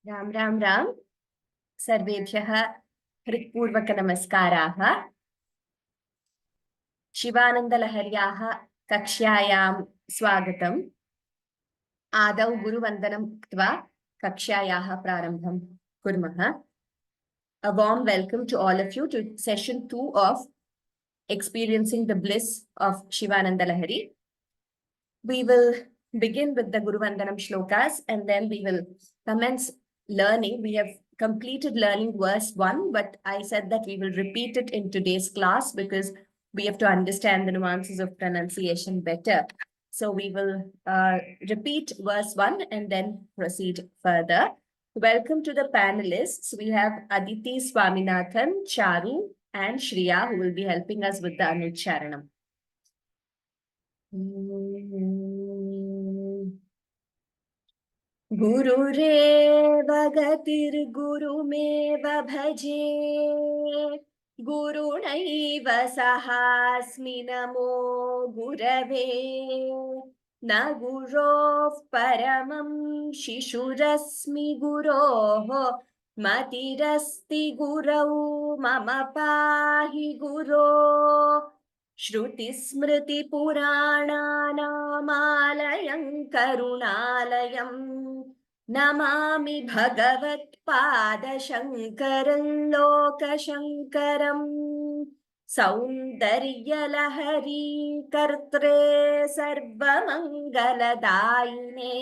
राम राम राम सर्वेभ्यः हृत्पूर्वकनमस्काराः। शिवानन्दलहर्याः कक्ष्यायां स्वागतम्। आदौ गुरुवन्दनं कृत्वा कक्ष्यायाः प्रारम्भं कुर्मः। A warm welcome to all of you to session 2 of Experiencing the Bliss of Shivanandalahari. We will begin with the Guru Vandanam shlokas and then we will commence learning. We have completed learning verse 1, but I said that we will repeat it in today's class because we have to understand the nuances of pronunciation better. So we will repeat verse 1 and then proceed further. Welcome to the panelists. We have Aditi Swaminathan, Charu, and Shriya who will be helping us with the Anucharanam. गुरुरेव गतिर्गुरुमेव भजे गुरुणैव सहास्मि नमो गुरवे न गुरोः परमं शिशुरस्मि गुरोः मतिरस्ति गुरौ मम पाहि गुरो श्रुतिस्मृतिपुराणानामालयं करुणालयं नमामि भगवत्पादशङ्करं लोकशङ्करम् सौन्दर्यलहरी कर्त्रे सर्वमङ्गलदायिने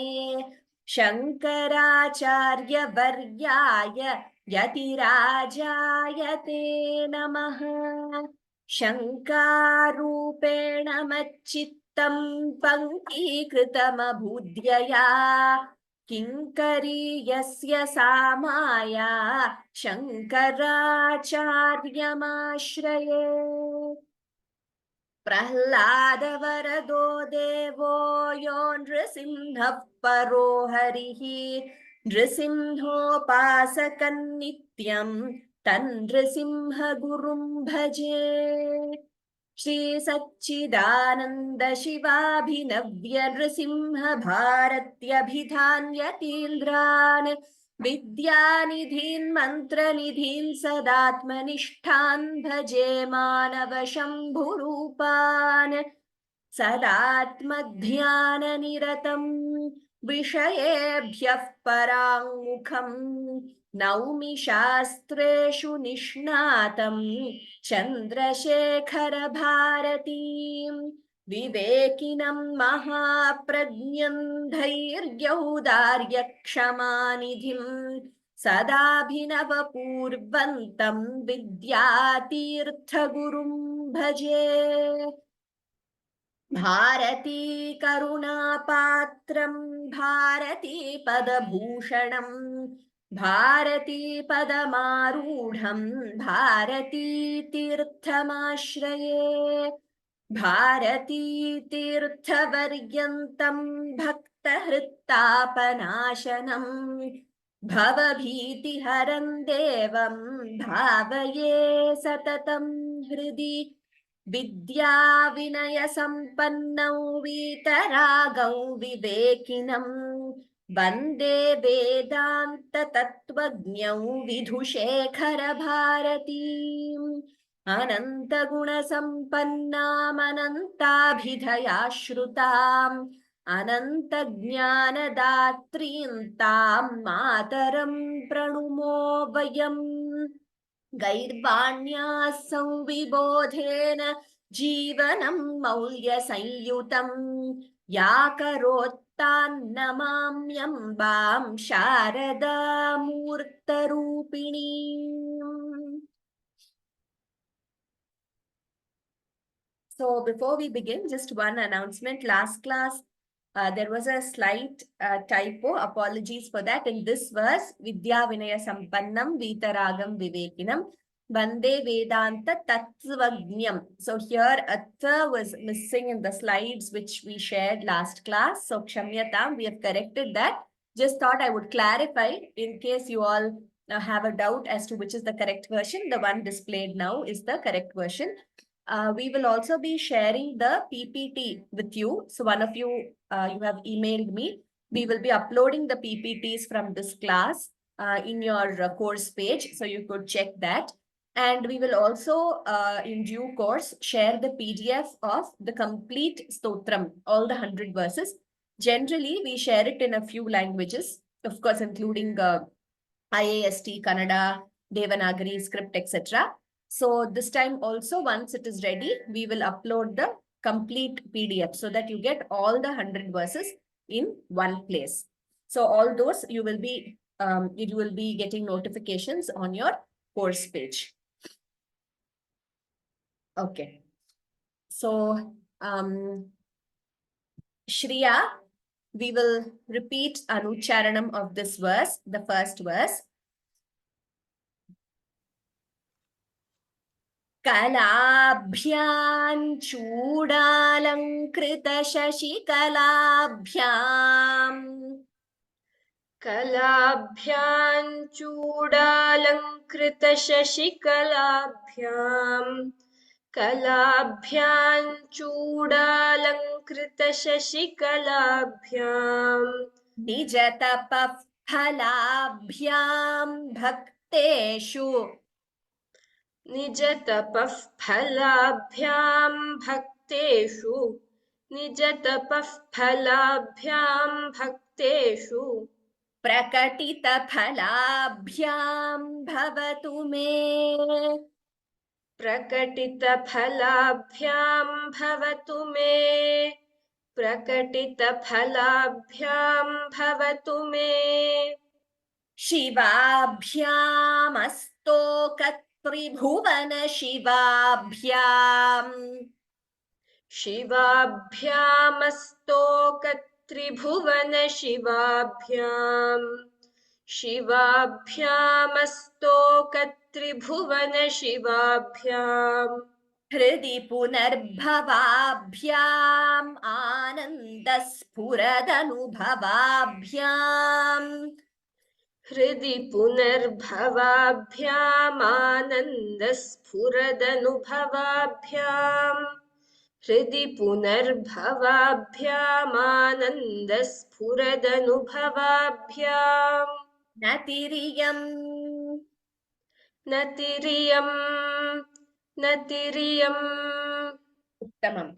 शङ्कराचार्यवर्याय यतिराजाय ते नमः। शङ्कारूपेण मच्चित्तं पङ्कीकृतमभूद्यया किङ्करीयस्य सा माया शङ्कराचार्यमाश्रये प्रह्लादवरदो देवो यो नृसिंहः परो हरिः नृसिंहोपासकन्नित्यं तन्नृसिंहगुरुं भजे श्रीसच्चिदानन्द शिवाभिनव्य नृसिंह भारत्यभिधान्यतीन्द्रान् विद्यानिधीन् मन्त्रनिधीन् सदात्मनिष्ठान् भजे मानवशम्भुरूपान् सदात्मध्याननिरतं विषयेभ्यः पराङ्मुखम् नौमि शास्त्रेषु निष्णातं चन्द्रशेखरभारतीं विवेकिनं महाप्रज्ञं धैर्यौदार्यक्षमानिधिं सदाभिनवपूर्वन्तं विद्यातीर्थगुरुं भजे भारती करुणापात्रं भारती पदभूषणं भारती पदमारूढं भारती तीर्थमाश्रये भारती तीर्थवर्यन्तं भक्तहृत्तापनाशनं भवभीतिहरं देवं भावये सततं हृदि विद्या विनय संपन्नौ वीतरागौ विवेकिनं वन्दे वेदान्त तत्त्वज्ञौ विधुशेखर भारतीम् अनन्त गुण संपन्नामनन्ताभिधयाश्रुताम् अनन्त ज्ञानदात्रीं तां मातरं प्रणुमो वयम् गैर्वाण्या संविबोधेन जीवनं मौल्यसंयुतं या करोत्तान्नमाम्यम्बां शारदामूर्तरूपिणीम्. So before we begin, just one announcement. Last class, there was a slight typo. Apologies for that. In this verse, Vidya Vinaya Sampannam Vitaragam Vivekinam Vande Vedanta Tattvagnyam. So here Atta was missing in the slides which we shared last class. So Kshamyatam, we have corrected that. Just thought I would clarify in case you all have a doubt as to which is the correct version. The one displayed now is the correct version. We will also be sharing the PPT with you. So one of you, you have emailed me. We will be uploading the PPTs from this class in your course page, so you could check that. And we will also, in due course, share the PDF of the complete stotram, all the 100 verses. Generally, we share it in a few languages, of course, including IAST, Kannada, Devanagari, script, etc. So this time also, once it is ready, we will upload the complete PDF so that you get all the 100 verses in one place. So all those you will be getting notifications on your course page. Okay. So Shriya, we will repeat Anucharanam of this verse, the first verse. Kalabhyan chudalankೃತ शशिकलाभ्याम् कलाभ्यां चूडालंकृत शशिकलाभ्यां कलाभ्यां चूडालंकृत शशिकलाभ्यां निजतपः फलाभ्याम् भक्तेषु निजतपः फलाभ्यां भक्तेषु निजतपः फलाभ्यां भक्तेषु प्रकटितफलाभ्याम् भवतु मे प्रकटितफलाभ्यां भवतु मे प्रकटितफलाभ्यां भवतु मे शिवाभ्यामस्तोकत्रिभुवन शिवाभ्याम् शिवाभ्यामस्तोकत्रिभुवन शिवाभ्याम् शिवाभ्यामस्तोकत्रिभुवन शिवाभ्याम् हृदि पुनर्भवाभ्याम् आनन्दस्फुरदनुभवाभ्याम् हृदि पुनर्भवाभ्याम् आनन्दस्फुरदनुभवाभ्याम् हृदि पुनर्भवाभ्याम् आनन्दस्फुरदनुभवाभ्याम् नतिरियम् नतिरियम् नतिरियम् उत्तमम्.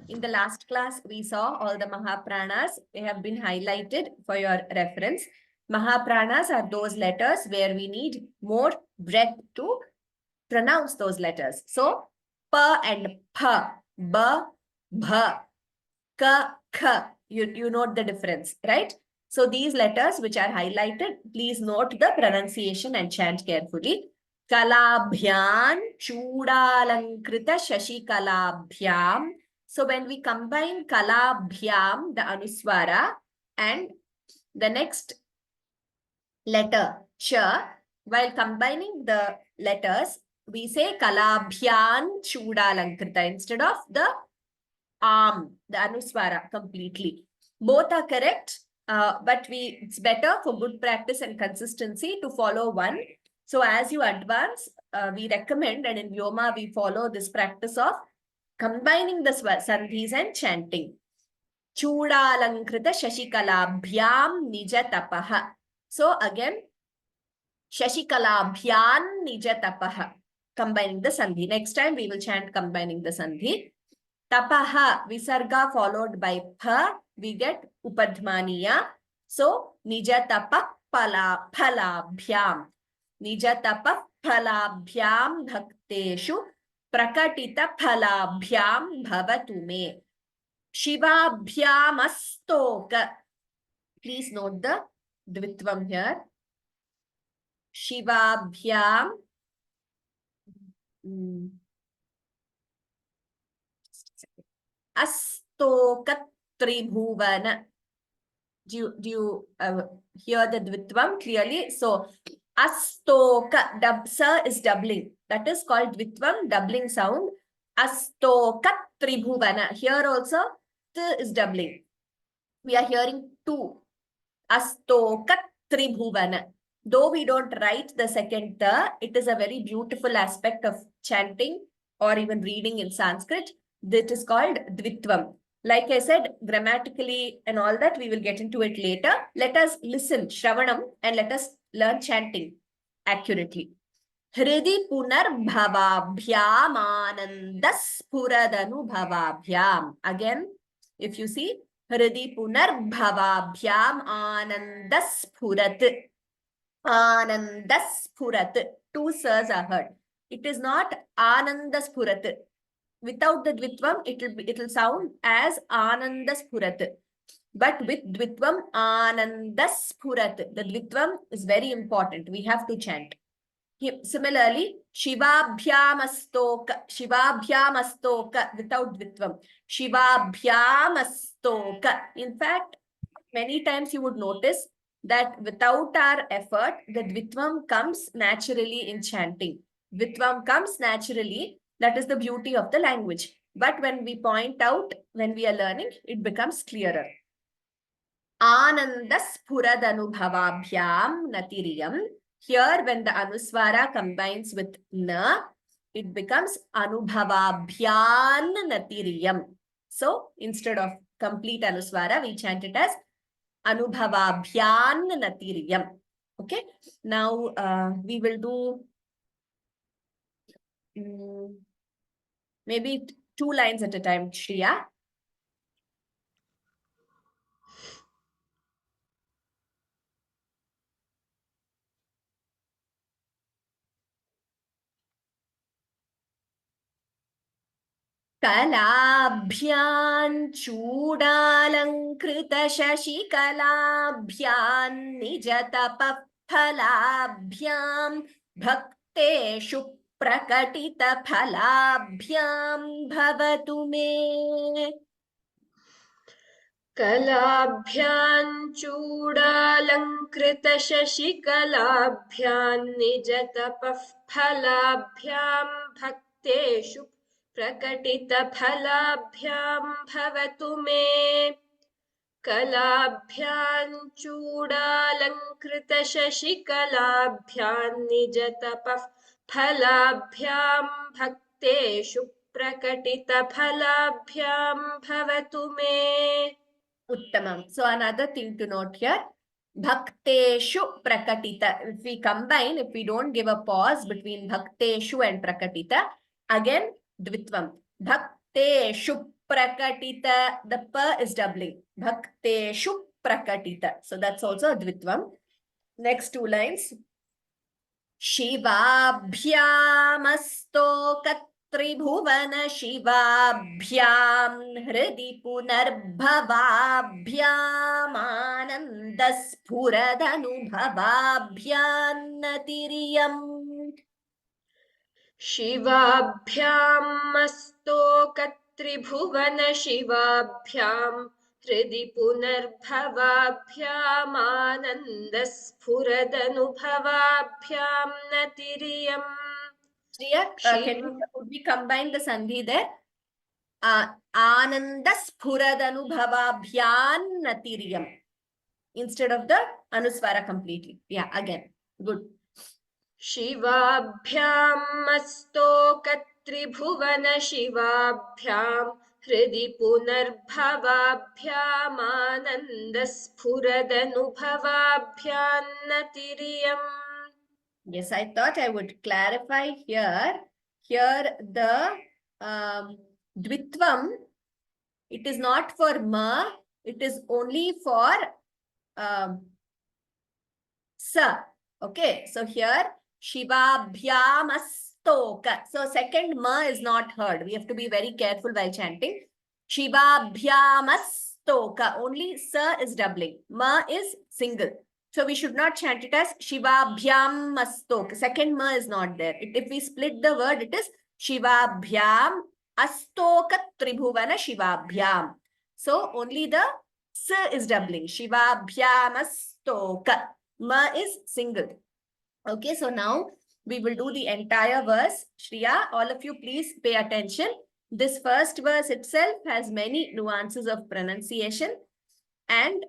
In the last class, we saw all the Mahapranas. They have been highlighted for your reference. Mahapranas are those letters where we need more breath to pronounce those letters. So, pa and pa, ba, bha, ka, kha. You note the difference, right? So, these letters which are highlighted, please note the pronunciation and chant carefully. Kalabhyam chudalankrita shashikalabhyam. So when we combine kalabhyam, the anuswara, and the next letter cha, while combining the letters, we say kalabhyan chudalankrita instead of the the anuswara completely. Both are correct, but it's better for good practice and consistency to follow one. So as you advance, we recommend, and in Vyoma, we follow this practice of combining the sandhis and chanting. Chudalankrita shashikalabhyam nijatapaha. So again, shashikalabhyam nijatapaha. Combining the sandhi. Next time we will chant combining the sandhi. Tapaha, visarga followed by pha, we get upadhmaniya. So nijatapa phalabhyam. Nijatapa phalabhyam bhakteshu prakatita phalabhyam bhavatu me. Shivabhyamastoka. Please note the dvitvam here. Shivabhyam. Astoka tribhuvana. Do you hear the dvitvam clearly? So, astoka, sa is doubling. That is called dvitvam, doubling sound. Astoka tribhuvana. Here also, t is doubling. We are hearing two. Astoka tribhuvana. Though we don't write the second ta, it is a very beautiful aspect of chanting or even reading in Sanskrit. That is called dvitvam. Like I said, grammatically and all that, we will get into it later. Let us listen, Shravanam, and let us learn chanting accurately. Hridi punarbhavabhyam anandaspuradhanubhavabhyam. Again, if you see, Hridi punarbhavabhyam anandaspurat. Anandaspurat. Two sirs are heard. It is not Anandaspurat. Without the Dvitvam, it will sound as Anandaspurat. But with Dvitvam, Anandaspurat. The Dvitvam is very important. We have to chant. Similarly, Shivabhyamastoka. Shivabhyamastoka without Dvitvam. Shivabhyamastoka. In fact, many times you would notice that without our effort, the Dvitvam comes naturally in chanting. Dvitvam comes naturally. That is the beauty of the language. But when we point out, when we are learning, it becomes clearer. Anandaspuradhanubhavabhyam natiriyam. Here, when the anuswara combines with na, it becomes anubhavabhyan natiriyam. So, instead of complete anuswara, we chant it as anubhavabhyan natiriyam. Okay. Now, we will do maybe 2 lines at a time, Shriya. कलाभ्यां चूडालङ्कृतशशिकलाभ्यां निजतपफलाभ्यां भक्तेषु प्रकटितफलाभ्यां भवतु मे. कलाभ्यां चूडालङ्कृतशशिकलाभ्यां निजतपः फलाभ्यां भक्तेषु प्रकटितफलाभ्यां भवतु मे. कलाभ्यां चूडालङ्कृतशशिकलाभ्यां निजतपः फलाभ्यां भक्तेषु प्रकटितफलाभ्यां भवतु मे. Uttamam. So another thing to note here, bhakteshu prakatita. If we combine, if we don't give a pause between bhakteshu and prakatita, again dvitvam. Bhakteshu prakatita. The pa is doubling. Bhakteshu prakatita. So that's also a dvitvam. Next 2 lines. Shivabhyamastokat त्रिभुवन शिवाभ्यां हृदि पुनर्भवाभ्यामानन्दस्फुरदनुभवाभ्यान्नतिरियम्. शिवाभ्यां मस्तोकत्रिभुवन शिवाभ्यां हृदि पुनर्भवाभ्यामानन्दस्फुरदनुभवाभ्यां नतिरियम्. Could we combine the sandhi there? Anandaspuradhanubhavabhyan natiriyam instead of the anuswara completely. Yeah, again. Good. शिवाभ्यां मस्तोकत्रिभुवन शिवाभ्यां हृदि पुनर्भवाभ्यामानन्दस्फुरदनुभवाभ्यान्नतिरियम्. Yes, I thought I would clarify here. Here the dvitvam, it is not for ma, it is only for sa. Okay, so here Shivabhyamastoka. So second ma is not heard. We have to be very careful while chanting. Shivabhyamastoka. Only sa is doubling. Ma is single. So we should not chant it as Shivabhyam Astok. Second ma is not there. If we split the word, it is Shivabhyam Astoka Tribhuvana Shivabhyam. So only the sa is doubling. Shivabhyam Astoka. Ma is single. Okay, so now we will do the entire verse. Shriya, all of you please pay attention. This first verse itself has many nuances of pronunciation, and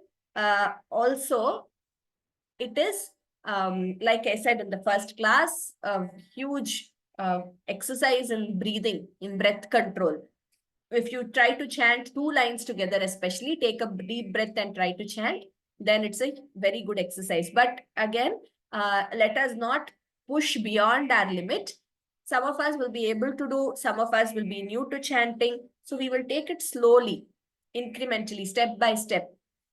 also it is, like I said in the first class, a huge exercise in breathing, in breath control. If you try to chant 2 lines together, especially take a deep breath and try to chant, then it's a very good exercise. But again, Let us not push beyond our limit. Some of us will be able to do, some of us will be new to chanting. So we will take it slowly, incrementally, step by step.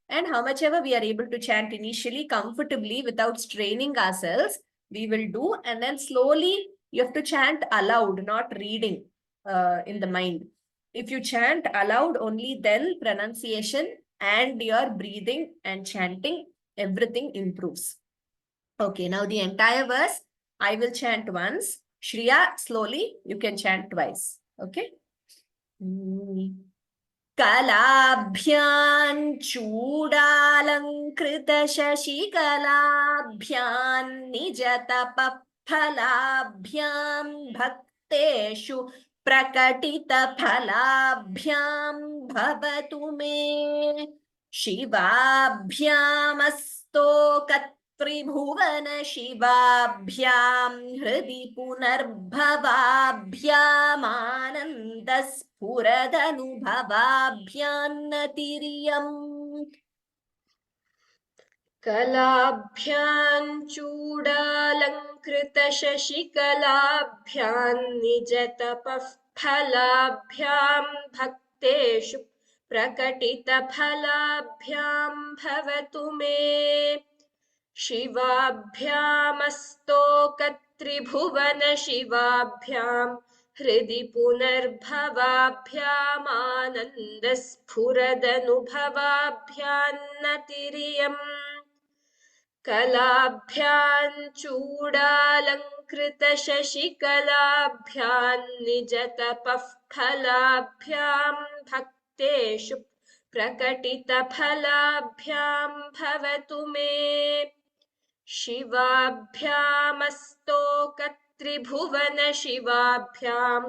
And how much ever we are able to chant initially comfortably without straining ourselves, we will do. And then slowly you have to chant aloud, not reading in the mind. If you chant aloud, only then pronunciation and your breathing and chanting, everything improves. Okay, now the entire verse, I will chant once. Shriya, slowly, you can chant twice. Okay? Kalabhyan chudalankೃತ ಶಶಿಕಲಾಭ್ಯಾಂ ನಿಜತಪಫಲಾಭ್ಯಾಂ ಭಕ್ತೇಷು ಪ್ರಕಟಿತಫಲಾಭ್ಯಾಂ ಭವತು May ಶಿವಾಭ್ಯಾಮಸ್ತೋಕತ್ರಿಭುವನ ಶಿವಾಭ್ಯಾಂ ಹೃದಿ ಪುನರ್ಭವಾಭ್ಯಾಮಾನಂದಸ್ಫುರದನುಭವಾಭ್ಯಾನ್ನತಿರ್ಯಂ. कलाभ्यां निजतपः फलाभ्यां भक्तेषु प्रकटितफलाभ्यां भवतु मे शिवाभ्यामस्तोकत्रिभुवन शिवाभ्यां हृदि पुनर्भवाभ्यामानन्दस्फुरदनुभवाभ्यान्नतिर्यम् कलाभ्यां चूडालङ्कृत शशिकलाभ्यां निजतपः फलाभ्यां भक्तेषु प्रकटितफलाभ्यां भवतु मे शिवाभ्यामस्तोकत्रिभुवन शिवाभ्यां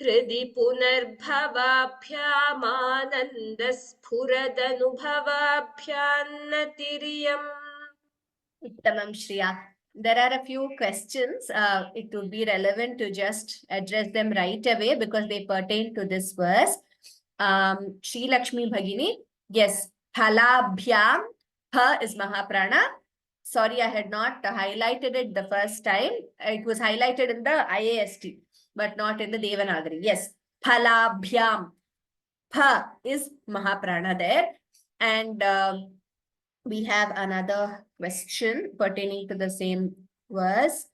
हृदि पुनर्भवाभ्यामानन्दस्फुरदनुभवाभ्यान्नतिर्यम्. Uttamam, Shriya. There are a few questions. It would be relevant to just address them right away because they pertain to this verse. Shri Lakshmi Bhagini, yes, Phalabhyam, Ha is Mahaprana. Sorry, I had not highlighted it the first time. It was highlighted in the IAST, but not in the Devanagari. Yes, Phalabhyam, Pa is Mahaprana there. And we have another question pertaining to the same verse.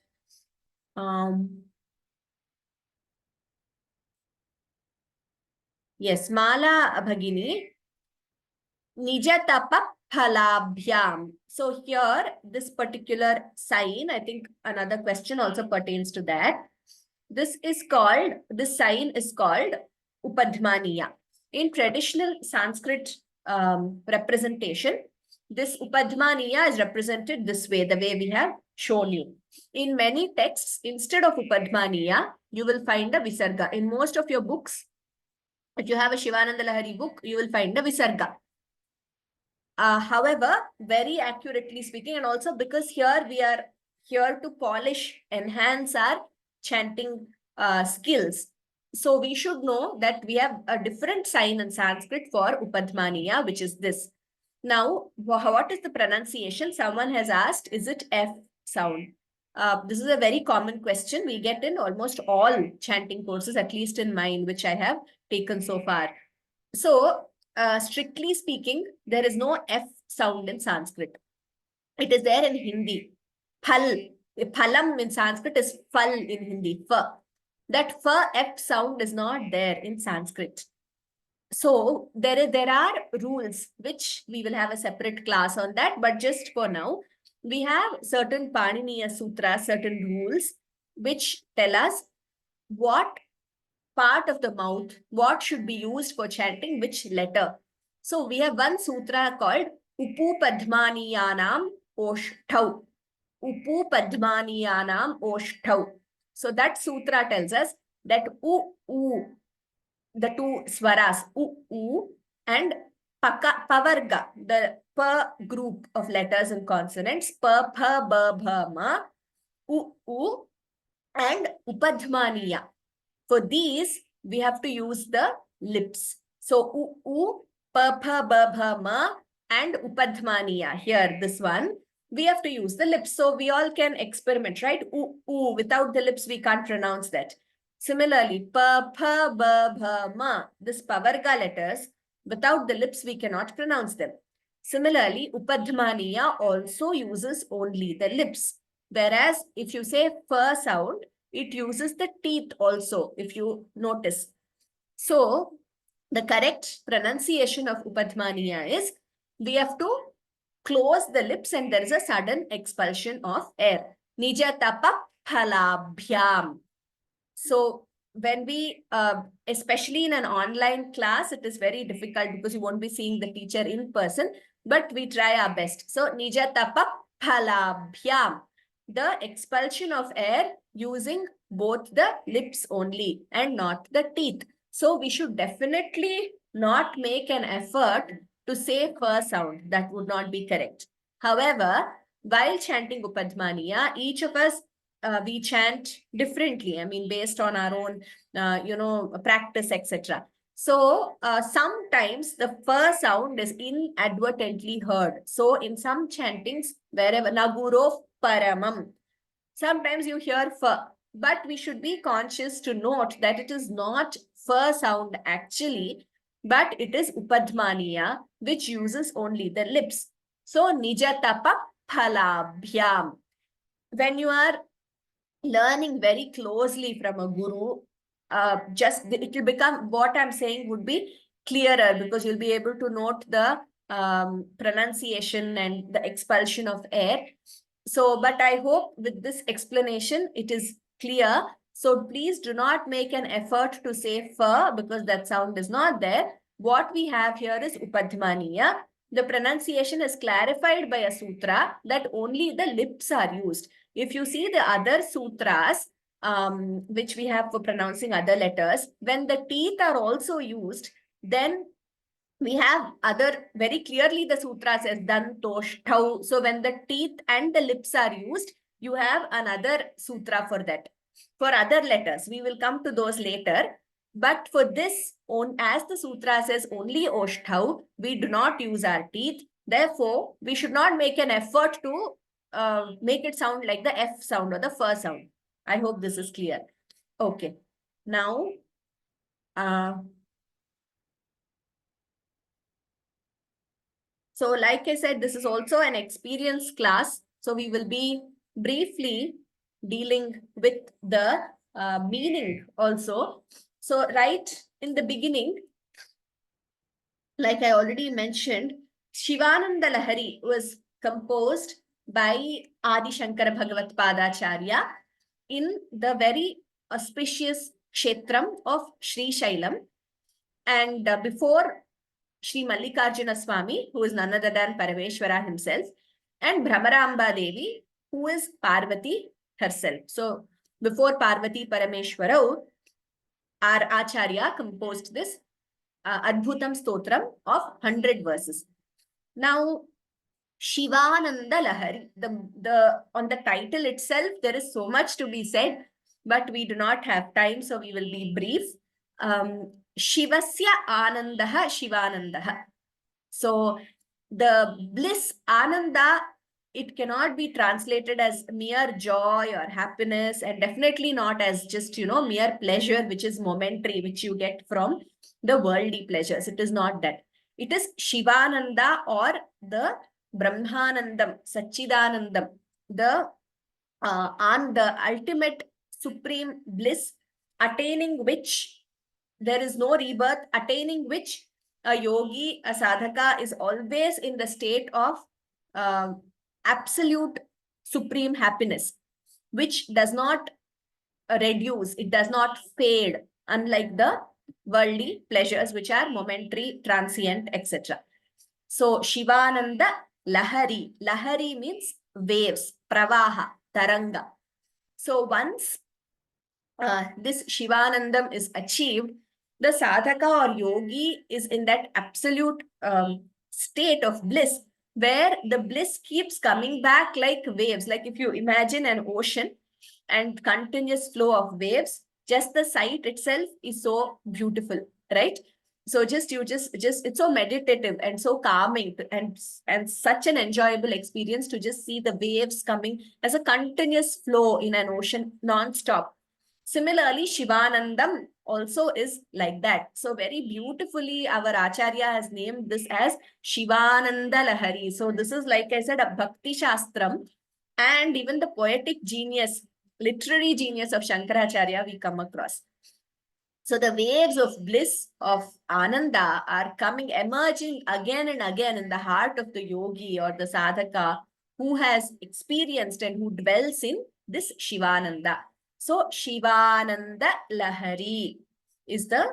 Yes, Mala Bhagini, Nijatapa Phalabhyam. So here, this particular sign, I think another question also pertains to that. This sign is called Upadhmaniya. In traditional Sanskrit representation, this Upadhmaniya is represented this way, the way we have shown you. In many texts, instead of Upadhmaniya, you will find a Visarga. In most of your books, if you have a Shivanandalahari book, you will find a Visarga. However, very accurately speaking, and also because here we are here to polish, enhance our chanting skills. So we should know that we have a different sign in Sanskrit for Upadhmaniya, which is this. Now, what is the pronunciation? Someone has asked, is it F sound? This is a very common question we get in almost all chanting courses, at least in mine, which I have taken so far. So, strictly speaking, there is no F sound in Sanskrit. It is there in Hindi. Phal. Phalam in Sanskrit is phal in Hindi. Fa. That fa F sound is not there in Sanskrit. So there are rules which we will have a separate class on that, but just for now, we have certain Paniniya sutras, certain rules which tell us what part of the mouth, what should be used for chanting, which letter. So we have one sutra called Upu Padmaniyanam Oshtau. Upu Padmaniyanam Oshtau. So that sutra tells us that the two swaras, and pavarga, the pa group of letters and consonants, pa, pha, ba, bha, ma, and upadhmaniya. For these, we have to use the lips. So, pa, pha, ba, bha, ma, and upadhmaniya. Here, this one, we have to use the lips. So we all can experiment, right? Ooh, ooh, without the lips, we can't pronounce that. Similarly, pa, pa, ba, bha, ma, this pavarga letters, without the lips, we cannot pronounce them. Similarly, upadhmaniya also uses only the lips. Whereas if you say fa sound, it uses the teeth also, if you notice. So the correct pronunciation of upadhmaniya is, we have to close the lips and there is a sudden expulsion of air. Nijatapa phalabhyam. So when we, especially in an online class, it is very difficult because you won't be seeing the teacher in person, but we try our best. So nijatapa phalabhyam. The expulsion of air using both the lips only and not the teeth. So we should definitely not make an effort to say fa sound. That would not be correct. However, while chanting Upadhmaniya, each of us, we chant differently. I mean, based on our own, practice, etc. So sometimes the fa sound is inadvertently heard. So in some chantings, wherever Naguro Paramam, sometimes you hear fa, but we should be conscious to note that it is not fa sound actually, but it is Upadhmaniya, which uses only the lips. So Nijatapa Phalabhyam. When you are learning very closely from a guru, just it will become, what I'm saying would be clearer because you'll be able to note the pronunciation and the expulsion of air. So, but I hope with this explanation, it is clear. So please do not make an effort to say fa because that sound is not there. What we have here is upadhmaniya. The pronunciation is clarified by a sutra that only the lips are used. If you see the other sutras, which we have for pronouncing other letters, when the teeth are also used, then we have other, very clearly the sutra says dantoshtau. So when the teeth and the lips are used, you have another sutra for that. For other letters, we will come to those later. But for this, as the sutra says only oshtau, we do not use our teeth. Therefore, we should not make an effort to make it sound like the F sound or the fa sound. I hope this is clear. Okay. Now, so like I said, this is also an experience class. So we will be briefly dealing with the meaning also. So right in the beginning, like I already mentioned, Shivanandalahari was composed by Adi Shankara Bhagavat Padacharya in the very auspicious kshetram of Sri Shailam. And before Sri Mallikarjuna Swami, who is none other than Parameshwara himself, and Brahmaramba Devi, who is Parvati herself. So before Parvati Parameshwara, our Acharya composed this Adbhutam Stotram of 100 verses. Now, Shivanandalahari, on the title itself, there is so much to be said, but we do not have time, so we will be brief. Shivasya Anandaha Shivanandaha. So the bliss, Ananda, it cannot be translated as mere joy or happiness, and definitely not as just, mere pleasure, which is momentary, which you get from the worldly pleasures. It is not that. It is Shivananda or the Brahmanandam, Sachidanandam, the ultimate supreme bliss, attaining which there is no rebirth, attaining which a yogi, a sadhaka is always in the state of absolute supreme happiness, which does not reduce, it does not fade, unlike the worldly pleasures, which are momentary, transient, etc. So Shivananda Lahari. Lahari means waves, pravaha, taranga. So once this Shivanandam is achieved, the sadhaka or yogi is in that absolute state of bliss, where the bliss keeps coming back like waves. Like if you imagine an ocean and continuous flow of waves, just the sight itself is so beautiful, right? So it's so meditative and so calming and such an enjoyable experience to just see the waves coming as a continuous flow in an ocean non-stop. Similarly, Shivanandam also is like that. So very beautifully, our Acharya has named this as Shivanandalahari. So this is, like I said, a Bhakti Shastram, and even the poetic genius, literary genius of Shankaracharya we come across. So the waves of bliss, of Ananda, are coming, emerging again and again in the heart of the yogi or the sadhaka who has experienced and who dwells in this Shivananda. So Shivananda Lahari is the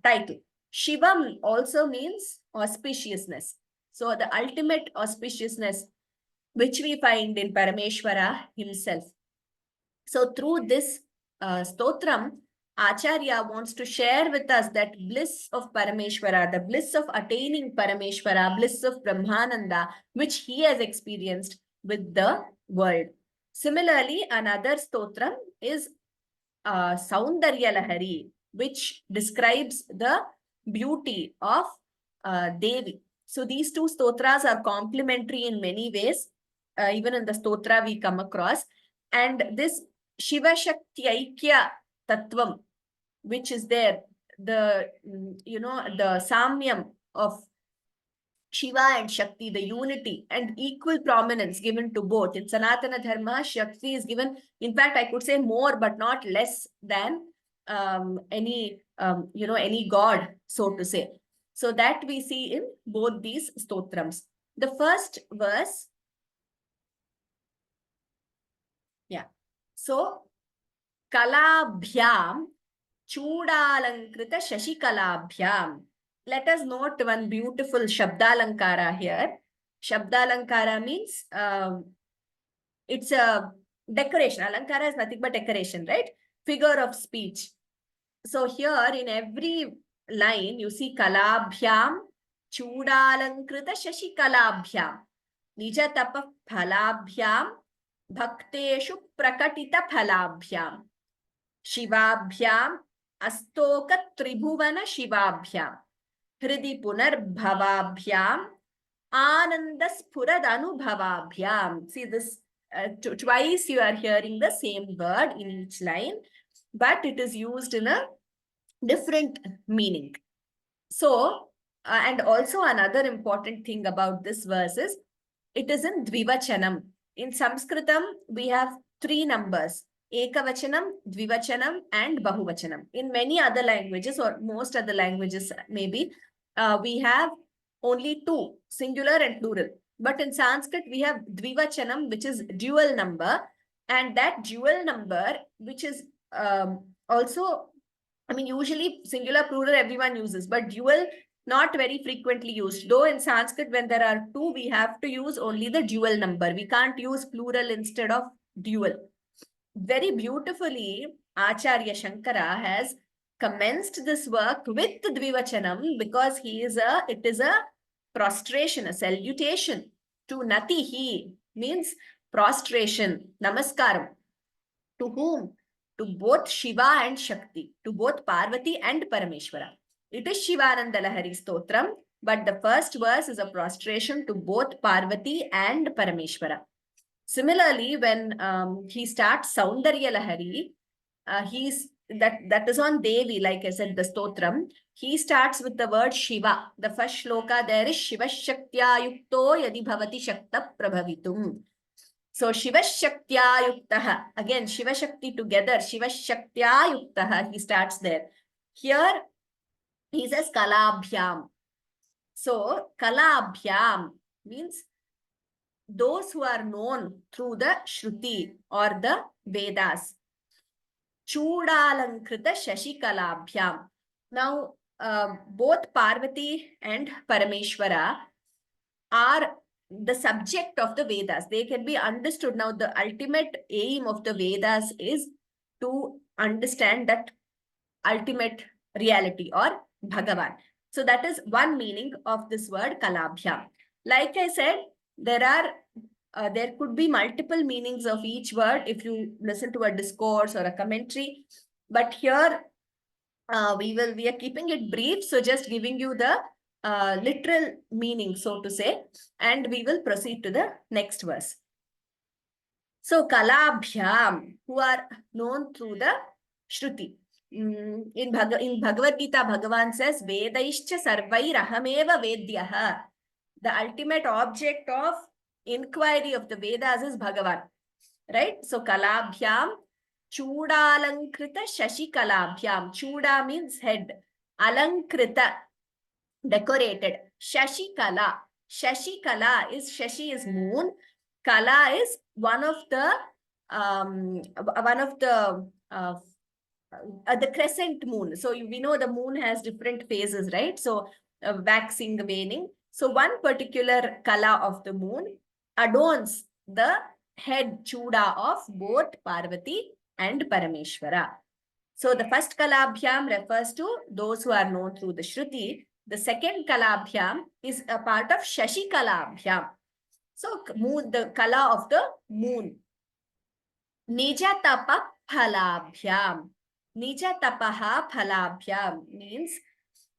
title. Shivam also means auspiciousness. So the ultimate auspiciousness, which we find in Parameshwara himself. So through this stotram, Acharya wants to share with us that bliss of Parameshwara, the bliss of attaining Parameshwara, bliss of Brahmananda, which he has experienced with the world. Similarly, another stotram is Saundaryalahari, which describes the beauty of Devi. So these two stotras are complementary in many ways. Even in the stotra we come across. And this Shiva Shakti Aikya Tattvam, which is there, the the Samyam of Shiva and Shakti, the unity and equal prominence given to both. In Sanatana Dharma, Shakti is given, in fact, I could say more, but not less than any god, so to say. So that we see in both these stotrams. The first verse, yeah. So, Kalabhyam Chudalankrita Shashikalabhyam. Let us note one beautiful Shabdalankara here. Shabdalankara means it's a decoration. Alankara is nothing but decoration, right? Figure of speech. So here in every line, you see Kalabhyam, Chudalankrita Shashikalabhyam, Nijatapa Phalabhyam, Bhakteshu Prakatita Phalabhyam, Shivabhyam, Astoka Tribhuvana Shivabhyam, Hridi Punarbhavabhyam, Anandaspuradhanubhavabhyam. See this, twice you are hearing the same word in each line, but it is used in a different meaning. So, and also another important thing about this verse is, it is in Dvivachanam. In Sanskritam, we have three numbers: Ekavachanam, Dvivachanam, and Bahuvachanam. In many other languages, or most other languages maybe, we have only two, singular and plural. But in Sanskrit, we have Dvivachanam, which is dual number. And that dual number, which is also, I mean, usually singular, plural, everyone uses, but dual, not very frequently used. Though in Sanskrit, when there are two, we have to use only the dual number. We can't use plural instead of dual. Very beautifully, Acharya Shankara has commenced this work with Dvivachanam because it is a prostration, a salutation to Natihi, means prostration, namaskaram. To whom? To both Shiva and Shakti, to both Parvati and Parameshwara. It is Shivanandalahari Stotram, but the first verse is a prostration to both Parvati and Parameshwara. Similarly, when he starts Saundaryalahari, that is on Devi, like I said, the Stotram. He starts with the word Shiva. The first shloka there is Shiva Shaktya Yukto Yadi Bhavati Shakta Prabhavitum. So Shiva Shaktya Yuktaha. Again, Shiva Shakti together. Shiva Shaktya Yuktaha. He starts there. Here, he says Kalabhyam. So Kalabhyam means those who are known through the Shruti or the Vedas. Chudalankrita Shashikalabhyam. Now, both Parvati and Parameshwara are the subject of the Vedas. They can be understood. Now, the ultimate aim of the Vedas is to understand that ultimate reality or Bhagavan. So that is one meaning of this word Kalabhyam. Like I said, there could be multiple meanings of each word if you listen to a discourse or a commentary. But here, we are keeping it brief, so just giving you the literal meaning, so to say, and we will proceed to the next verse. So kalabhyam, who are known through the Shruti. In Bhagavad Gita, Bhagavan says, Vedaischa sarvairahameva vedyaha. The ultimate object of inquiry of the Vedas is Bhagavan. Right? So kalabhyam, chudalankrita shashi kalabhyam. Chuda means head. Alankrita, decorated. Shashi kala. Shashi kala is, Shashi is moon. Kala is one of the the crescent moon. So we know the moon has different phases, right? So waxing, waning. So one particular kala of the moon adorns the head chuda of both Parvati and Parameshwara. So the first kalabhyam refers to those who are known through the Shruti. The second kalabhyam is a part of Shashi kalabhyam. So moon, the kala of the moon. Nija tapa phalabhyam. Nija tapaha phalabhyam means,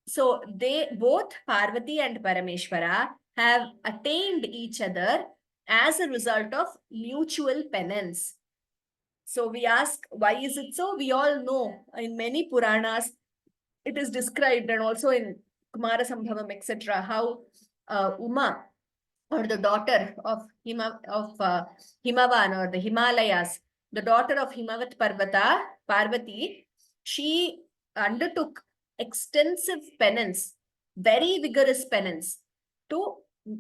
so they both, Parvati and Parameshwara, have attained each other as a result of mutual penance. So we ask, why is it so? We all know in many Puranas it is described, and also in Kumara Sambhavam, etc., how Uma, or the daughter of Himavan, or the Himalayas, the daughter of Himavat Parvata, Parvati, she undertook extensive penance, very vigorous penance, to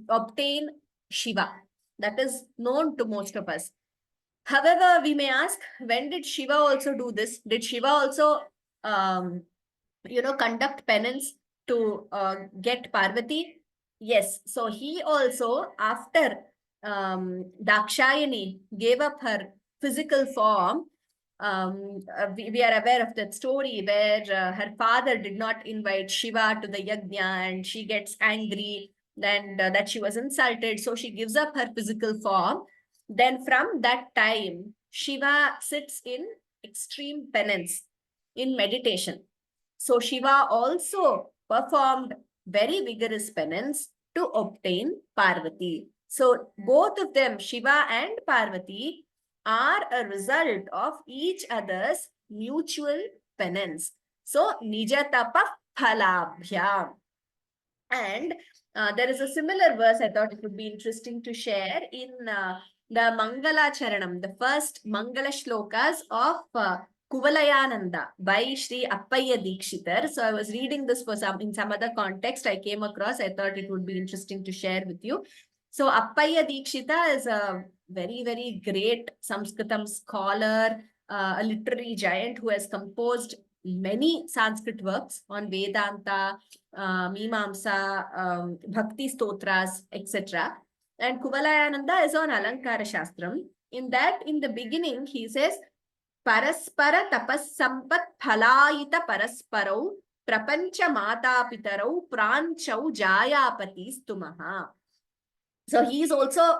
obtain Shiva. That is known to most of us. However, we may ask, when did Shiva also do this? Did Shiva also, conduct penance to get Parvati? Yes. So he also, after Dakshayani gave up her physical form, we are aware of that story where her father did not invite Shiva to the yajna, and she gets angry and that she was insulted. So she gives up her physical form. Then from that time, Shiva sits in extreme penance, in meditation. So Shiva also performed very vigorous penance to obtain Parvati. So both of them, Shiva and Parvati, are a result of each other's mutual penance. So Nija tapa phalabhyam. And there is a similar verse I thought it would be interesting to share in the Mangala Charanam, the first Mangala shlokas of Kuvalayananda by Sri Appaya Dikshitar. So I was reading this for in some other context I came across. I thought it would be interesting to share with you. So Appaya Dikshita is a very, very great Sanskritam scholar, a literary giant who has composed many Sanskrit works on Vedanta, Mimamsa, Bhakti Stotras, etc. And Kuvalayananda is on Alankara Shastram. In that, in the beginning, he says, Paraspara tapas sampat phalayita parasparau prapancha mata pitarau pranchau jayapatis tumaha. So he is also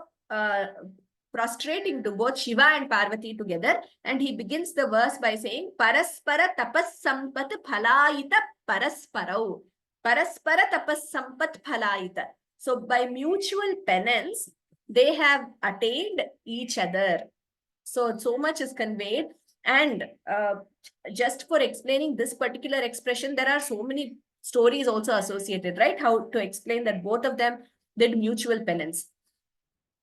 prostrating to both Shiva and Parvati together, and he begins the verse by saying, Paraspara tapas sampat phalayita parasparau. Paraspara tapas sampat phalayita. So by mutual penance, they have attained each other. So much is conveyed. And just for explaining this particular expression, there are so many stories also associated, right? How to explain that both of them did mutual penance.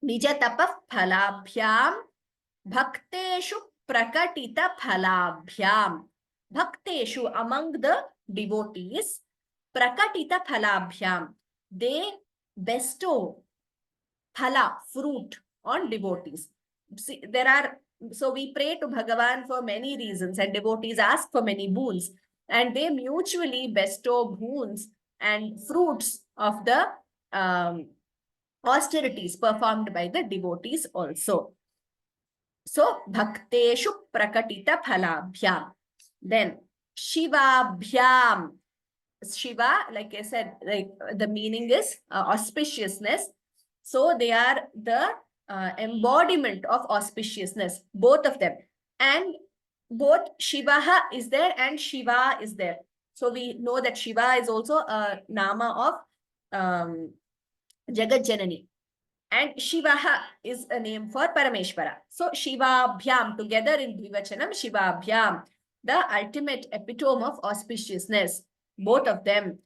Nija tapa phalabhyam bhakteshu prakatita phalabhyam. Bhakteshu, among the devotees, prakatita phalabhyam, they bestow phala, fruit, on devotees. See, so we pray to Bhagavan for many reasons, and devotees ask for many boons, and they mutually bestow boons and fruits of the austerities performed by the devotees also. So, bhakteshu prakatita phalabhyam. Then, Shivabhyam. Shiva, like I said, like the meaning is auspiciousness. So they are the embodiment of auspiciousness, both of them. And both Shivaha is there and Shiva is there. So we know that Shiva is also a nama of Jagat Janani. And Shivaha is a name for Parameshwara. So Shivabhyam, together in Dvivachanam, Shivabhyam, the ultimate epitome of auspiciousness. Both of them.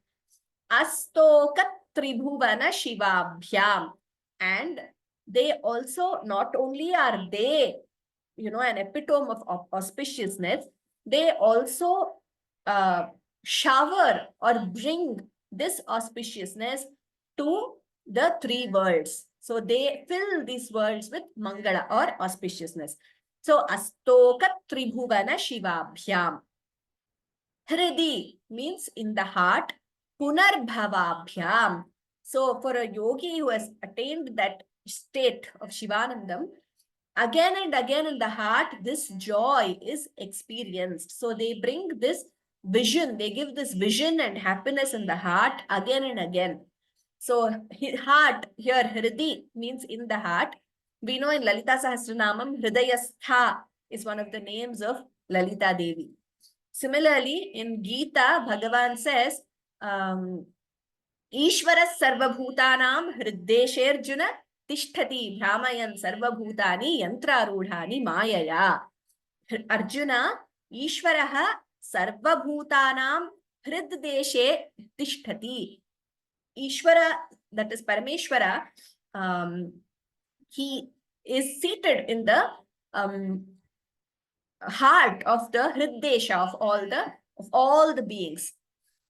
Astokat Tribhuvana Shivabhyam. And they also, not only are they, an epitome of auspiciousness, they also shower or bring this auspiciousness to the three worlds. So they fill these worlds with Mangala or auspiciousness. So Astokat Tribhuvana Shivabhyam. Hridi means in the heart. Punarbhavabhyam. So for a yogi who has attained that state of Shivanandam, again and again in the heart, this joy is experienced. So they bring this vision, they give this vision and happiness in the heart again and again. So heart here, Hridi means in the heart. We know in Lalita Sahasranamam, Hridayastha is one of the names of Lalita Devi. Similarly, in Gita, Bhagavan says, Ishvara Sarvabhutanam Hriddesherjuna Tishtati Bhramayan Sarvabhutani Yantrarudhani Mayaya. Arjuna, Ishvaraha Sarvabhutanam Hriddeshe Tishtati. Ishvara, that is Parameshwara, he is seated in the heart of the Hriddesha of all the beings.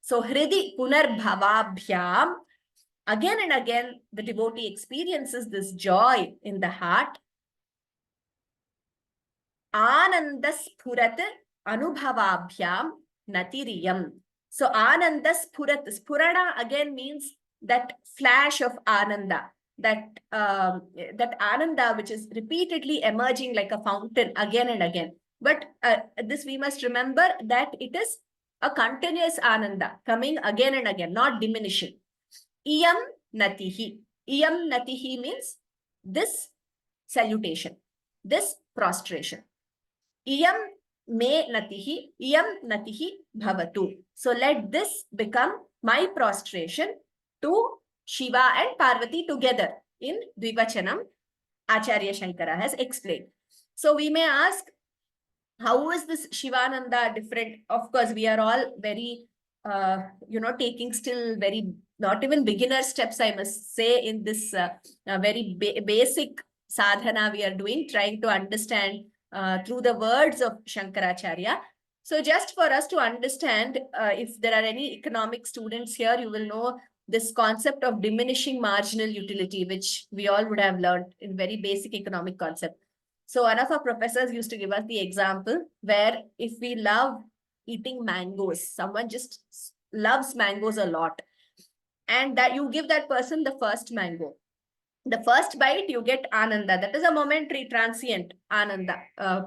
So Hridi Punarbhavabhyam, again and again the devotee experiences this joy in the heart. Anandaspurat Anubhavabhyam Natiriyam. So Anandaspurat, Spurana again means that flash of Ananda, that Ananda which is repeatedly emerging like a fountain again and again. But this we must remember that it is a continuous Ananda coming again and again, not diminishing. Iyam Natihi. Iyam Natihi means this salutation, this prostration. Iyam me natihi, iyam natihi bhavatu. So let this become my prostration to Shiva and Parvati together in Dvivachanam, Acharya Shankara has explained. So we may ask, how is this Shivananda different? Of course, we are all very, taking still very, not even beginner steps, I must say, in this very basic sadhana we are doing, trying to understand through the words of Shankaracharya. So just for us to understand, if there are any economic students here, you will know this concept of diminishing marginal utility, which we all would have learned in very basic economic concept. So one of our professors used to give us the example where if we love eating mangoes, someone just loves mangoes a lot, and that you give that person the first mango. The first bite, you get ananda. That is a momentary, transient ananda,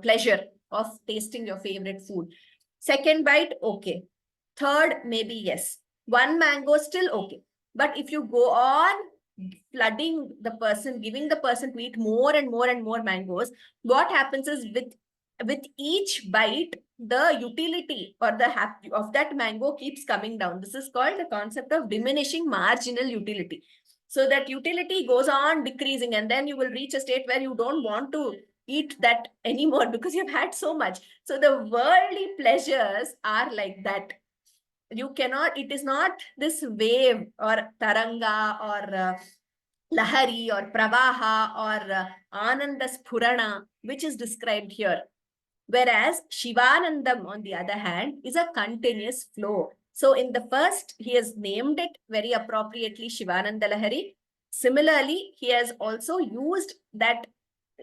pleasure of tasting your favorite food. Second bite, okay. Third, maybe yes. One mango, still okay. But if you go on flooding the person, giving the person to eat more and more and more mangoes, what happens is with each bite, the utility or the happy of that mango keeps coming down. This is called the concept of diminishing marginal utility. So that utility goes on decreasing, and then you will reach a state where you don't want to eat that anymore because you've had so much. So the worldly pleasures are like that. You cannot, it is not this wave or taranga or lahari or pravaha or ananda spurana, which is described here. Whereas Shivanandam, on the other hand, is a continuous flow. So in the first, he has named it very appropriately Shivanandalahari. Similarly, he has also used that.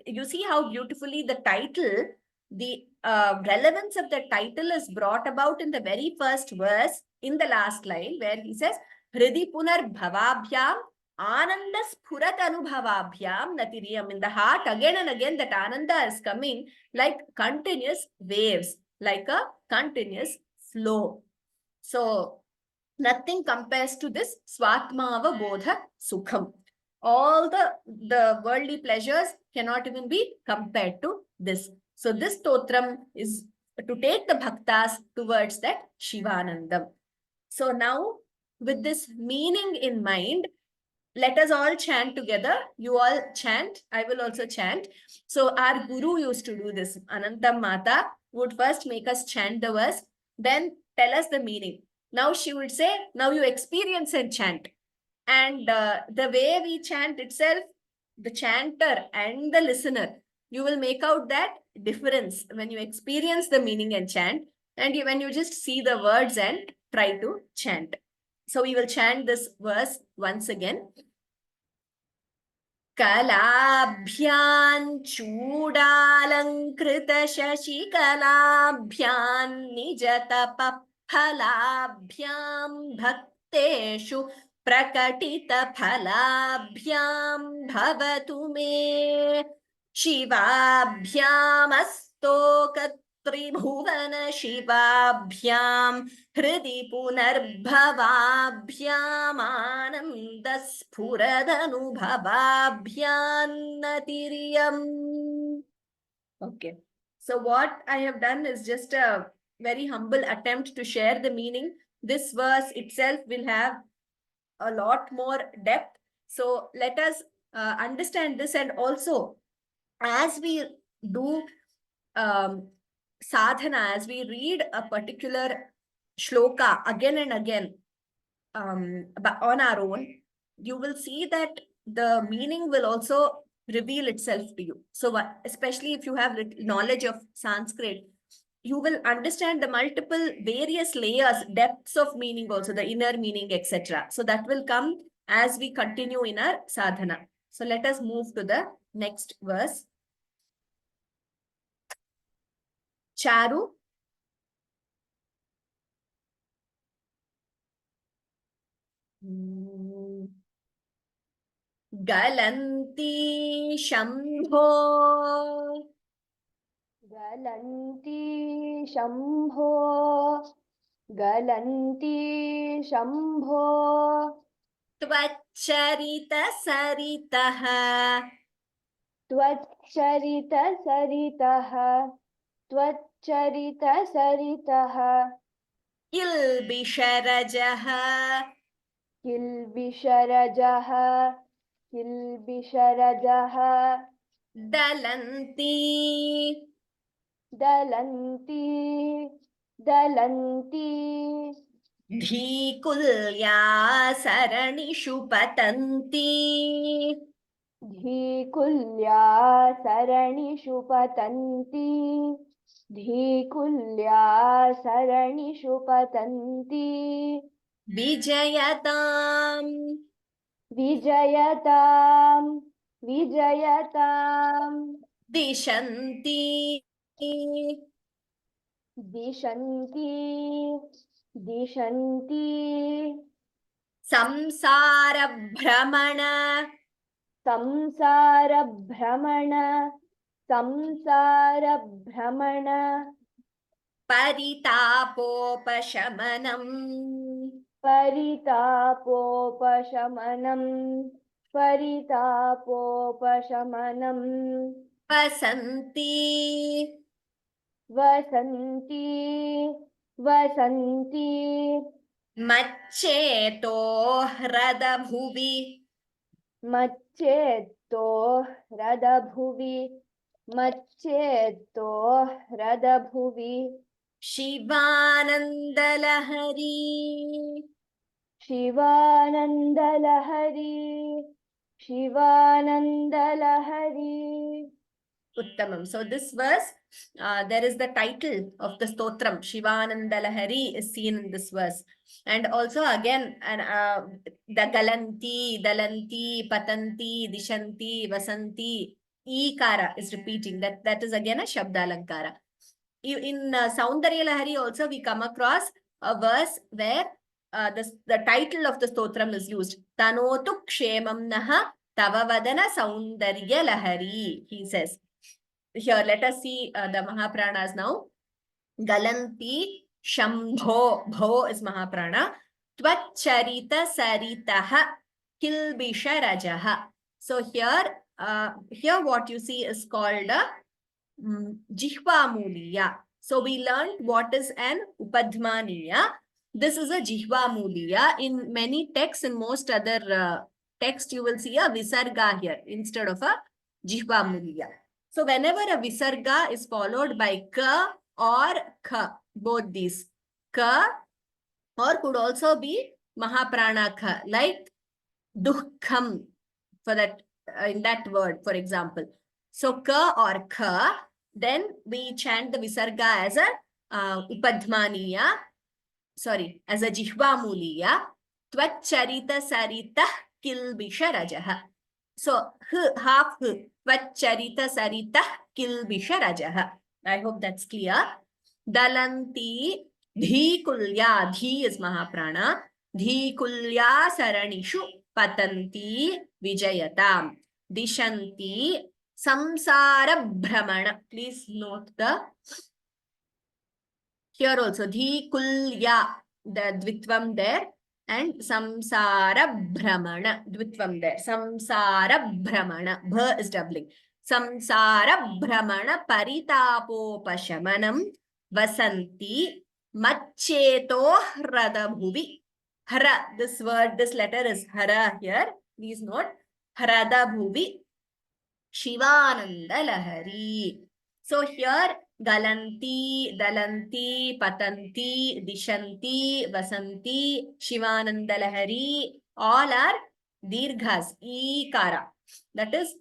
You see how beautifully the title, the relevance of the title is brought about in the very first verse in the last line, where he says, Hridi punar bhavabhyam ananda sphurat anubhavabhyam natiriyam. In the heart, again and again, that ananda is coming like continuous waves, like a continuous flow. So nothing compares to this swatmava bodha sukham. All the worldly pleasures cannot even be compared to this. So this stotram is to take the bhaktas towards that Shivanandam. So now, with this meaning in mind, let us all chant together. You all chant. I will also chant. So our Guru used to do this. Anantam Mata would first make us chant the verse, then tell us the meaning. Now she would say, now you experience and chant. And the way we chant itself, the chanter and the listener, you will make out that difference when you experience the meaning and chant, and when you just see the words and try to chant. So we will chant this verse once again. Kalabhyan chudalankೃತ ಶಶಿಕಲಾಭ್ಯಾಂ ನಿಜತಪಫಲಾಭ್ಯಾಂ ಭಕ್ತೇಷು प्रकटितफलाभ्यां भवतु मे शिवाभ्यामस्तोकत्रिभुवन शिवाभ्यां हृदि पुनर्भवाभ्यामानन्दस्फुरदनुभवाभ्यान्नतिर्यम्. Okay. So what I have done is just a very humble attempt to share the meaning. This verse itself will have a lot more depth. So let us understand this, and also as we do sadhana, as we read a particular shloka again and again on our own, you will see that the meaning will also reveal itself to you. So especially if you have knowledge of Sanskrit, you will understand the multiple various layers, depths of meaning also, the inner meaning, etc. So that will come as we continue in our sadhana. So let us move to the next verse. Charu. Galanti Shambho. गलन्ति Shambho गलन्ति Shambho त्वच्चरितसरितः त्वच्चरितसरितः त्वच्चरितसरितः किल्बिषरजः किल्बिषरजः किल्बिषरजः दलन्ति दलन्ति दलन्ति धीकुल्या सरणिषु पतन्ति धीकुल्या सरणिषु पतन्ति धीकुल्या सरणिषु पतन्ति विजयताम् विजयताम् विजयताम् दिशन्ति दिशन्ति दिशन्ति संसारभ्रमण संसारभ्रमण संसारभ्रमण परितापोपशमनम् परितापोपशमनम् परितापोपशमनम् वसन्ति वसन्ति वसन्ति मच्चेतो ह्रदभुवि मच्चेत्तो ह्रदभुवि मच्चेत्तो ह्रदभुवि Shivananda Lahari Shivananda Lahari Shivananda Lahari. Uttamam. So this verse, there is the title of the stotram, Shivanandalahari, is seen in this verse. And also again, the galanti, dalanti, patanti, dishanti, vasanti, ikara is repeating. That is again a shabdalankara. In Saundarya Lahari also we come across a verse where the title of the stotram is used. Tanotu kshemam naha tava vadana Saundarya Lahari, he says. Here, let us see the Mahapranas now. Galanti Shambho. Bho is Mahaprana. Tvacharita Saritaha Kilbisha Rajaha. So here what you see is called Jihva Muliya. So we learned what is an upadhmaniya. This is a jihvamuliya. In many texts, in most other texts, you will see a visarga here instead of a jihvamuliya. So whenever a visarga is followed by ka or kha, both these, ka or could also be mahaprana kha, like dukham, for that in that word, for example. So ka or kha, then we chant the visarga as a upadhmaniya, sorry, as a jihvamuliya. Tvacharita sarita kilbisha rajaha. So half tvacharita sarita kilbisha rajaha. I hope that's clear. Dalanti dhikulya, dhi is mahaprana, dhikulya saranishu patanti vijayatam. Dishanti samsara brahmana. Please note the here also dhikulya, the dvitvam there, and samsara brahmana, dvitvam there. Samsara brahmana, bha is doubling. Samsara brahmana paritapopashamanam vasanti maccheto hradabhuvi. Hara, this word, this letter is hara here. Please note, hradabhuvi Shivanandalahari. So here, galanti, dalanti, patanti, dishanti, vasanti, Shivanandalahari, all are dirghas, ikara. That is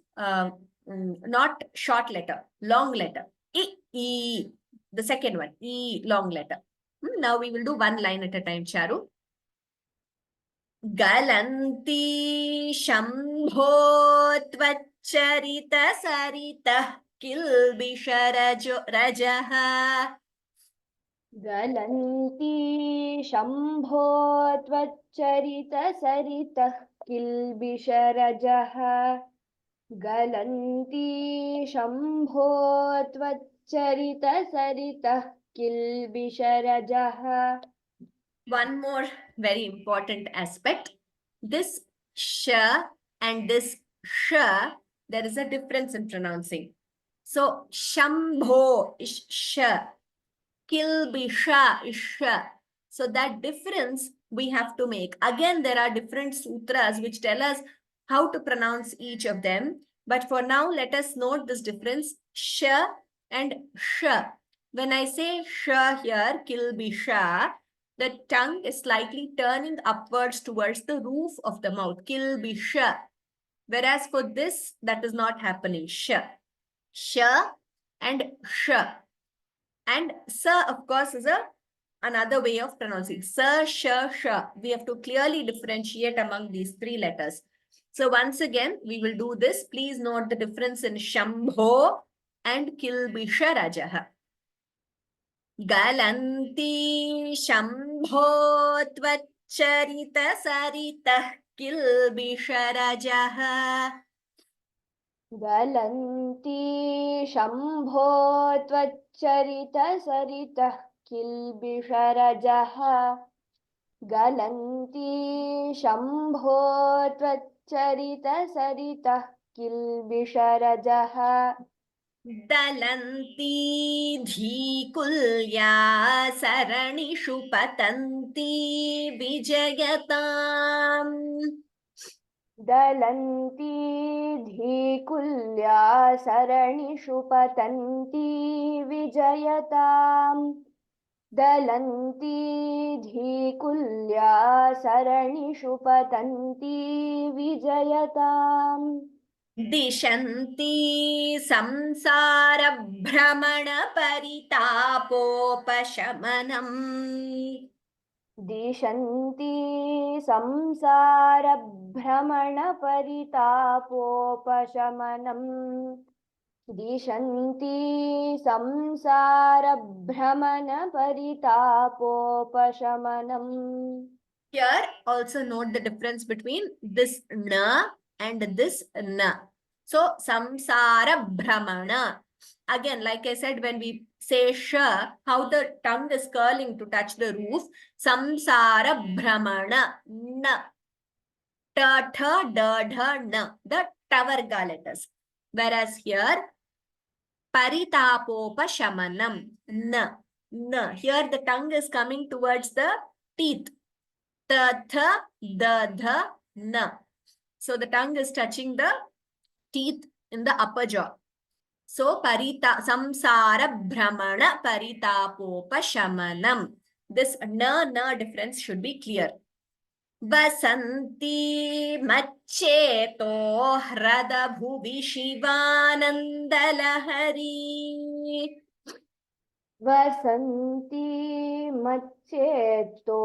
not short letter, long letter. E, the second one, E, long letter. Now we will do one line at a time, Charu. Galanti shambho tvacharita sarita kilbisharajo rajaha. गलन्ति Shambho त्वच्चरितसरितः किल्बिषरजः गलन्ति Shambho त्वच्चरितसरितः किल्बिषरजः. One more very important aspect. This sh and this sh, there is a difference in pronouncing. So shambho is sh, kilbisha is sh. So that difference we have to make. Again, there are different sutras which tell us how to pronounce each of them. But for now, let us note this difference, sh and sh. When I say sh here, kilbisha, the tongue is slightly turning upwards towards the roof of the mouth, kilbisha. Whereas for this, that is not happening, sh. Sh and sh. And sa, of course, is another way of pronouncing. Sa, sha, sha. We have to clearly differentiate among these three letters. So once again, we will do this. Please note the difference in shambho and kilbisha rajaha. Galanti shambho tvacharita sarita kilbisha rajaha. गलन्ति Shambho त्वच्चरितसरितः किल्बिषरजः गलन्ति Shambho त्वच्चरितसरितः किल्बिषरजः दलन्ति धीकुल्या सरणिषु पतन्ति विजयताम् दलन्ति धीकुल्या सरणिषु पतन्ति विजयताम् दलन्ति धीकुल्या सरणिषु पतन्ति विजयताम् दिशन्ति संसारभ्रमणपरितापोपशमनम् दिशन्ति संसारभ्रमणपरितापोपशमनम् दिशन्ति संसारभ्रमणपरितापोपशमनम्. Here also note the difference between this na and this na. So samsara brahmana. Again, like I said, when we say sha, how the tongue is curling to touch the roof. Samsara brahmana. Na. Ta, tha, da, dha, na. The tavarga letters. Whereas here, Paritapopashamanam. Na. Na. Here the tongue is coming towards the teeth. Ta, tha, da, dha, na. So the tongue is touching the teeth in the upper jaw. So parita samsara brahmana paritapopashamanam. This na difference should be clear. Vasanti maccheto hrada bhuvi Shivanandalahari. वसन्ति मच्चेत्तो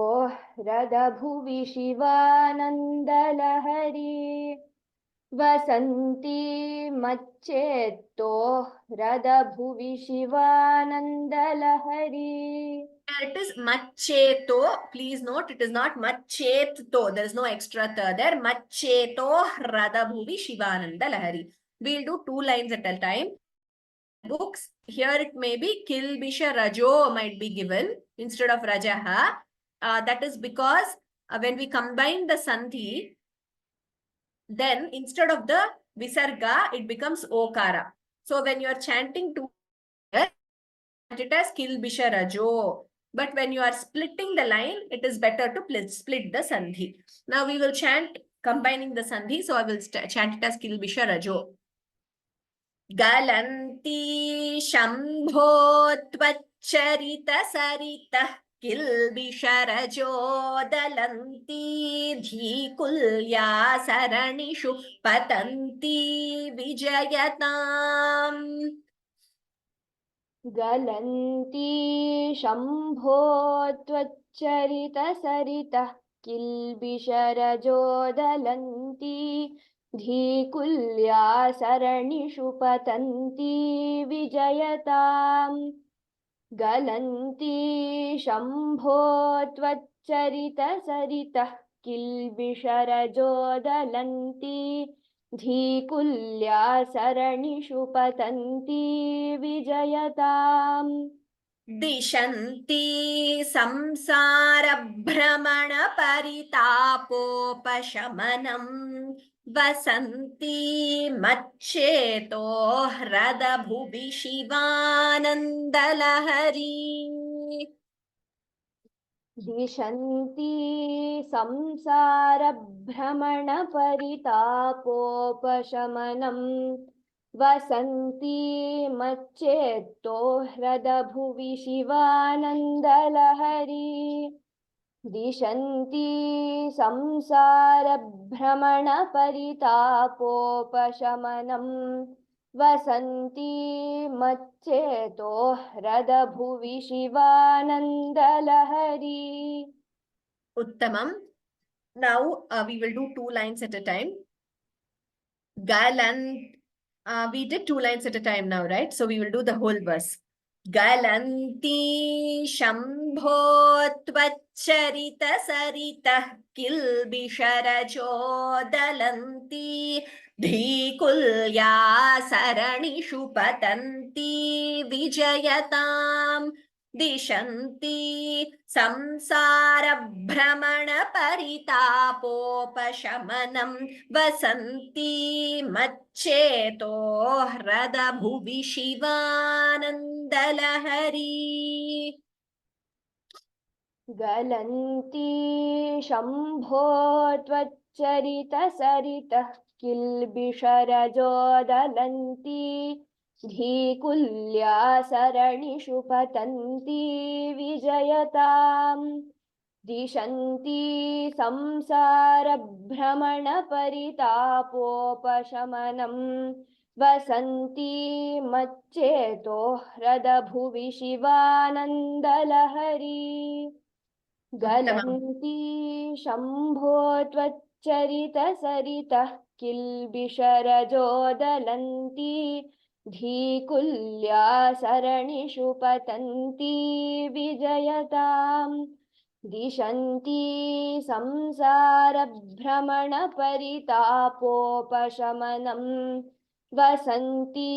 हृदभुवि शिवानन्दलहरी वसन्ति मच्चेत्तो हृदभुवि Shivananda Lahari. It is maccheto. Please note, it is not maccheto. There is no extra tha there. Maccheto hrada bhuvi Shivanandalahari. We'll do 2 lines at a time. Books, here it may be kilbisha rajo might be given instead of rajaha. That is because when we combine the sandhi, then instead of the visarga, it becomes okara. So when you are chanting to it as kilbisha rajo. But when you are splitting the line, it is better to split the sandhi. Now we will chant combining the sandhi. So I will chant it as kilbisha rajo. Galanti shambho tvacharita sarita kilbisharajo dalanti dhikulya saranishu patanti vijayatam. गलन्ति Shambho त्वच्चरितसरितः किल्बिषरजोदलन्ति धीकुल्या सरणिषु पतन्ति विजयताम्. गलन्ति शम्भो त्वच्चरितसरितः किल्बिषरजोदलन्ति धीकुल्या सरणिषु पतन्ति विजयताम्. दिशन्ति संसारभ्रमण परितापोपशमनम् वसन्ति मच्चेतो ह्रदभुवि शिवानन्दलहरी. दिशन्ति संसारभ्रमणपरितापोपशमनम् वसन्ति मच्चेत्तो ह्रदभुवि शिवानन्दलहरी. दिशन्ति संसारभ्रमणपरितापोपशमनम् वसन्ति मच्चेतो ह्रदभुवि Shivananda Lahari. Uttamam. Now we will do 2 lines at a time. Galant. We did 2 lines at a time now, right? So we will do the whole verse. Galanti shambho tvacharita saritah kilbisharajo dalanti dhikulya saranishu patanti vijayatam. Dishanti samsara brahmana paritapopashamanam vasanti maccheto hrada bhuvi shivanandalahari. गलन्ति Shambho त्वच्चरितसरितः किल्बिषरजोदलन्ति धीकुल्या सरणिषु पतन्ति विजयताम्. दिशन्ति संसारभ्रमणपरितापोपशमनम् वसन्ति मच्चेतो ह्रदभुवि शिवानन्दलहरी. गलन्ति शम्भो त्वच्चरितसरितः किल्बिषरजोदलन्ति धीकुल्या सरणिषु पतन्ति विजयताम्. दिशन्ति संसारभ्रमणपरितापोपशमनम् वसन्ति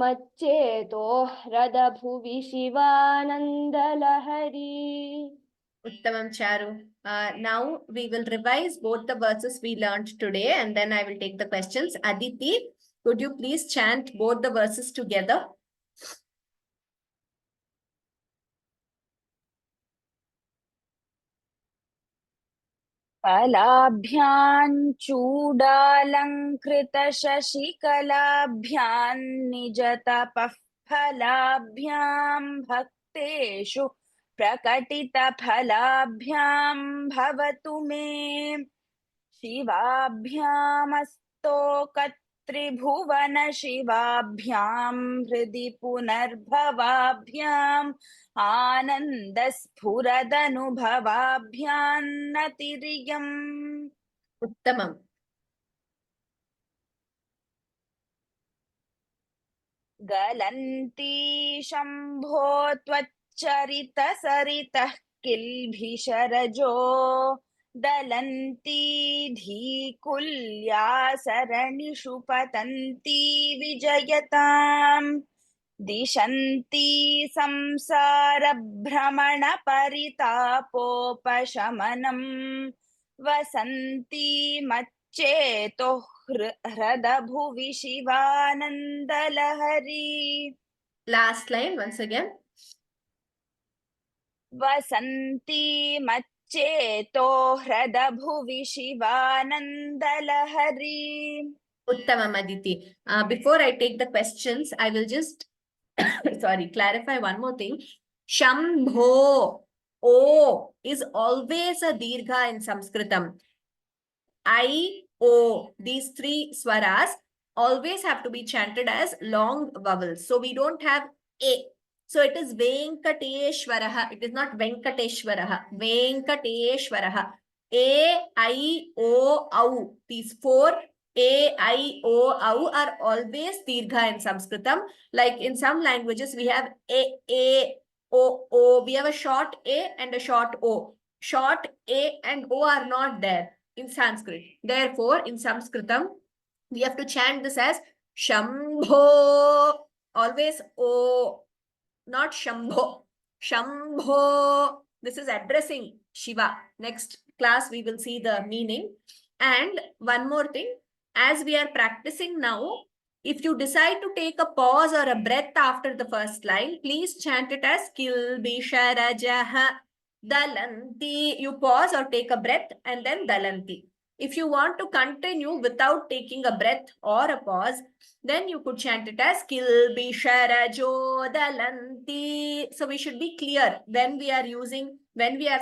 मच्चेतो ह्रदभुवि Shivananda Lahari. Uttamam Charu. Now we will revise both the verses we learned today and then I will take the questions. Aditi, could you please chant both the verses together? फलाभ्यां चूडालङ्कृतशशिकलाभ्यां निजतपः फलाभ्यां भक्तेषु प्रकटितफलाभ्यां भवतु मे शिवाभ्यामस्तोकत्रिभुवन शिवाभ्यां हृदि पुनर्भवाभ्याम् आनन्दस्फुरदनुभवाभ्यान्नतिरियम् उत्तमम्. गलन्ती Shambho त्वच्चरितसरितः किल्भिषरजो दलन्ती धीकुल्या सरणिषु पतन्ती विजयताम् दिशन्ती संसारभ्रमणपरितापोपशमनम् Basanti मच्चेतो ह्रदभुवि Shivananda Lahari. Last line once again. Basanti मच्चेतो ह्रदभुवि Shivananda Lahari. Uttamam Aditi. Before I take the questions, I will just clarify one more thing. Shambho, O is always a dirgha in Sanskritam. I, O, these three swaras always have to be chanted as long vowels. So we don't have A. So it is Venkateshwaraha. It is not Venkateshwaraha. Venkateshwaraha. A, I, O, Au. These four A, I, O, Au are always dirgha in Sanskritam. Like in some languages, we have A, O, O. We have a short A and a short O. Short A and O are not there in Sanskrit. Therefore, in Sanskritam, we have to chant this as Shambho. Always O, not Shambho. Shambho. This is addressing Shiva. Next class, we will see the meaning. And one more thing, as we are practicing now, if you decide to take a pause or a breath after the first line, please chant it as Kilbisharajaha Dalanti. You pause or take a breath and then Dalanti. If you want to continue without taking a breath or a pause, then you could chant it as Kilbisharajo Dalanti. So we should be clear when we are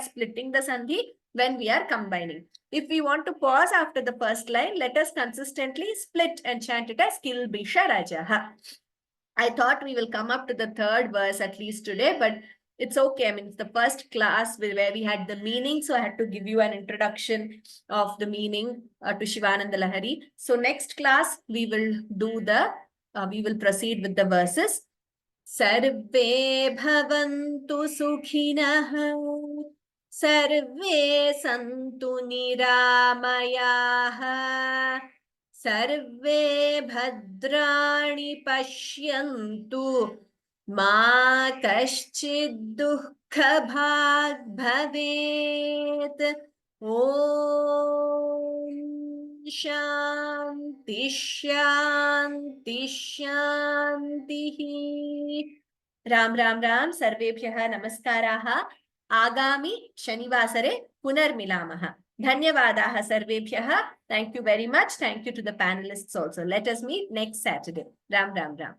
splitting the sandhi, when we are combining. If we want to pause after the first line, let us consistently split and chant it as Kilbisharajaha. I thought we will come up to the third verse at least today, but it's okay. I mean, it's the first class where we had the meaning, so I had to give you an introduction of the meaning to Shivanandalahari. So next class, we will proceed with the verses. Sarve bhavantu sukhinah, sarve santu niramayah, सर्वे भद्राणि पश्यन्तु मा कश्चित् दुःखभाग् भवेत्. ॐ शान्ति शान्ति शान्तिः. राम राम राम. सर्वेभ्यः नमस्काराः. आगामि शनिवासरे पुनर्मिलामः. धन्यवादाः सर्वेभ्यः. Thank you very much. Thank you to the panelists also. Let us meet next Saturday. Ram Ram Ram.